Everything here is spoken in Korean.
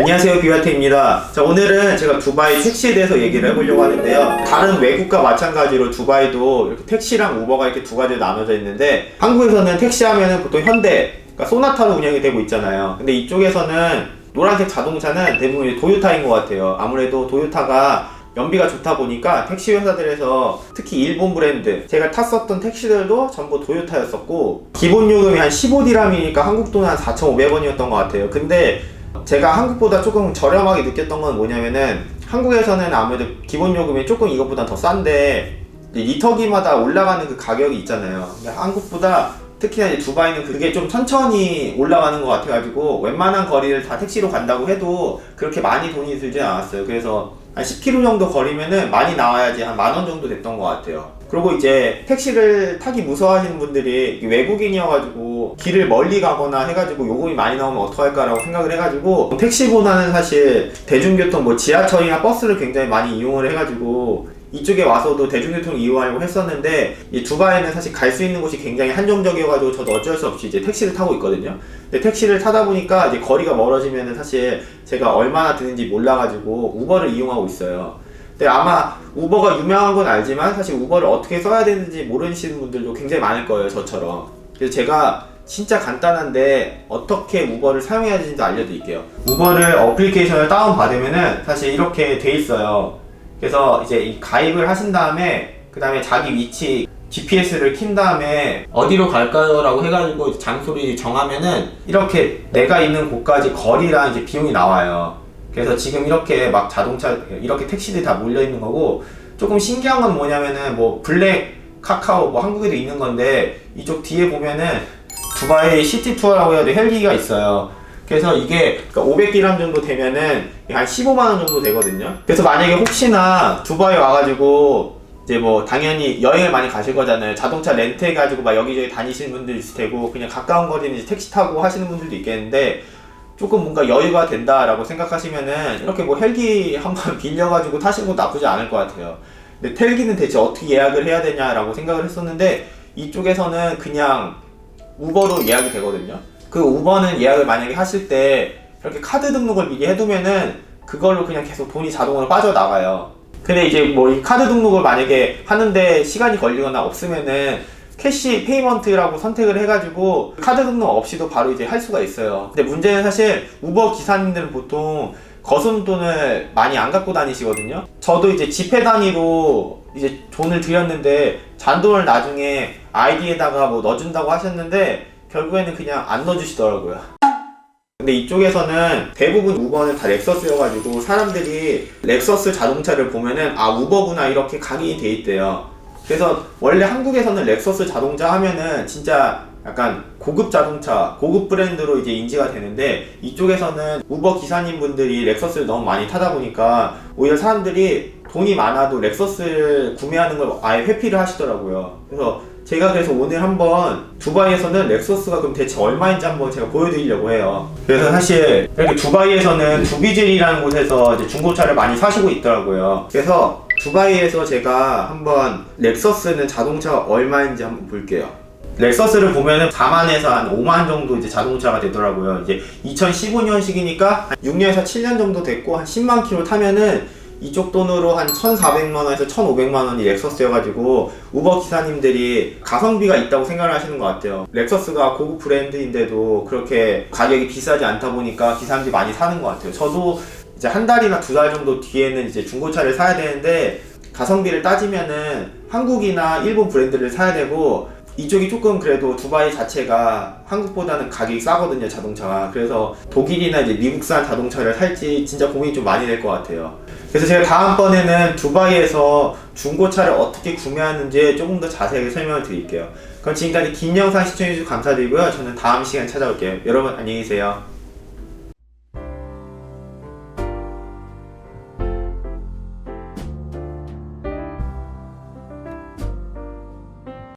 안녕하세요, 비와트입니다. 자, 오늘은 제가 두바이 택시에 대해서 얘기를 해보려고 하는데요. 다른 외국과 마찬가지로 두바이도 이렇게 택시랑 우버가 이렇게 두 가지로 나눠져 있는데, 한국에서는 택시 하면은 보통 현대, 그러니까 소나타로 운영이 되고 있잖아요. 근데 이쪽에서는 노란색 자동차는 대부분 도요타인 것 같아요. 아무래도 도요타가 연비가 좋다 보니까 택시 회사들에서 특히 일본 브랜드, 제가 탔었던 택시들도 전부 도요타였었고, 기본 요금이 한 15디람이니까 한국 돈 한 4,500원이었던 것 같아요. 근데 제가 한국보다 조금 저렴하게 느꼈던 건 뭐냐면은, 한국에서는 아무래도 기본 요금이 조금 이것보다 더 싼데 리터기마다 올라가는 그 가격이 있잖아요. 근데 한국보다 특히나 이제 두바이는 그게 좀 천천히 올라가는 것 같아가지고 웬만한 거리를 다 택시로 간다고 해도 그렇게 많이 돈이 들지 않았어요. 그래서 한 10km 정도 거리면은 많이 나와야지 한 10,000원 정도 됐던 것 같아요. 그리고 이제 택시를 타기 무서워하시는 분들이 외국인이어가지고 길을 멀리 가거나 해가지고 요금이 많이 나오면 어떡할까라고 생각을 해가지고, 택시보다는 사실 대중교통 뭐 지하철이나 버스를 굉장히 많이 이용을 해가지고 이쪽에 와서도 대중교통을 이용하려고 했었는데, 이 두바이는 사실 갈 수 있는 곳이 굉장히 한정적이어가지고 저도 어쩔 수 없이 이제 택시를 타고 있거든요. 근데 택시를 타다 보니까 이제 거리가 멀어지면은 사실 제가 얼마나 드는지 몰라가지고 우버를 이용하고 있어요. 근데 아마 우버가 유명한 건 알지만 사실 우버를 어떻게 써야 되는지 모르시는 분들도 굉장히 많을 거예요, 저처럼. 그래서 제가 진짜 간단한데 어떻게 우버를 사용해야 되는지 알려드릴게요. 우버를 어플리케이션을 다운받으면은 사실 이렇게 돼 있어요. 그래서 이제 이 가입을 하신 다음에 그 다음에 자기 위치 GPS를 킨 다음에 어디로 갈까요? 라고 해가지고 장소를 정하면은 이렇게 내가 있는 곳까지 거리랑 이제 비용이 나와요. 그래서 지금 이렇게 막 자동차, 이렇게 택시들이 다 몰려 있는 거고, 조금 신기한 건 뭐냐면은 뭐 블랙 카카오 뭐 한국에도 있는 건데, 이쪽 뒤에 보면은 두바이 시티 투어라고 해야 돼 헬기가 있어요. 그래서 이게 500디람 정도 되면은 한 15만원 정도 되거든요. 그래서 만약에 혹시나 두바이 와가지고 이제 뭐 당연히 여행을 많이 가실 거잖아요. 자동차 렌트해가지고 막 여기저기 다니시는 분들 있을 테고, 그냥 가까운 거리는 이제 택시 타고 하시는 분들도 있겠는데, 조금 뭔가 여유가 된다라고 생각하시면은 이렇게 뭐 헬기 한번 빌려가지고 타시는 것도 나쁘지 않을 것 같아요. 근데 헬기는 대체 어떻게 예약을 해야 되냐라고 생각을 했었는데, 이쪽에서는 그냥 우버로 예약이 되거든요. 그 우버는 예약을 만약에 하실 때 이렇게 카드 등록을 미리 해두면은 그걸로 그냥 계속 돈이 자동으로 빠져나가요. 근데 이제 뭐 이 카드 등록을 만약에 하는데 시간이 걸리거나 없으면은 캐시 페이먼트라고 선택을 해가지고 카드 등록 없이도 바로 이제 할 수가 있어요. 근데 문제는 사실 우버 기사님들은 보통 거스름 돈을 많이 안 갖고 다니시거든요. 저도 이제 지폐 단위로 이제 돈을 드렸는데 잔돈을 나중에 아이디에다가 뭐 넣어준다고 하셨는데 결국에는 그냥 안 넣어주시더라고요. 근데 이쪽에서는 대부분 우버는 다 렉서스여가지고 사람들이 렉서스 자동차를 보면은 아, 우버구나 이렇게 각인이 돼 있대요. 그래서 원래 한국에서는 렉서스 자동차 하면은 진짜 약간 고급 자동차, 고급 브랜드로 이제 인지가 되는데, 이쪽에서는 우버 기사님분들이 렉서스를 너무 많이 타다 보니까 오히려 사람들이 돈이 많아도 렉서스를 구매하는 걸 아예 회피를 하시더라고요. 그래서 오늘 한번 두바이에서는 렉서스가 그럼 대체 얼마인지 한번 제가 보여드리려고 해요. 그래서 사실 이렇게 두바이에서는 두비즐이라는 곳에서 이제 중고차를 많이 사시고 있더라고요. 그래서 두바이에서 제가 한번 렉서스는 자동차가 얼마인지 한번 볼게요. 렉서스를 보면은 4만에서 한 5만 정도 이제 자동차가 되더라고요. 이제 2015년식이니까 6년에서 7년 정도 됐고, 한 10만 킬로 타면은 이쪽 돈으로 한 1,400만원에서 1,500만원이 렉서스여가지고 우버 기사님들이 가성비가 있다고 생각을 하시는 것 같아요. 렉서스가 고급 브랜드인데도 그렇게 가격이 비싸지 않다 보니까 기사님들이 많이 사는 것 같아요. 저도 이제 한 달이나 두 달 정도 뒤에는 이제 중고차를 사야 되는데, 가성비를 따지면은 한국이나 일본 브랜드를 사야 되고, 이쪽이 조금 그래도 두바이 자체가 한국보다는 가격이 싸거든요, 자동차가. 그래서 독일이나 이제 미국산 자동차를 살지 진짜 고민이 좀 많이 될 것 같아요. 그래서 제가 다음번에는 두바이에서 중고차를 어떻게 구매하는지 조금 더 자세하게 설명을 드릴게요. 그럼 지금까지 긴 영상 시청해주셔서 감사드리고요. 저는 다음 시간에 찾아올게요. 여러분 안녕히 계세요.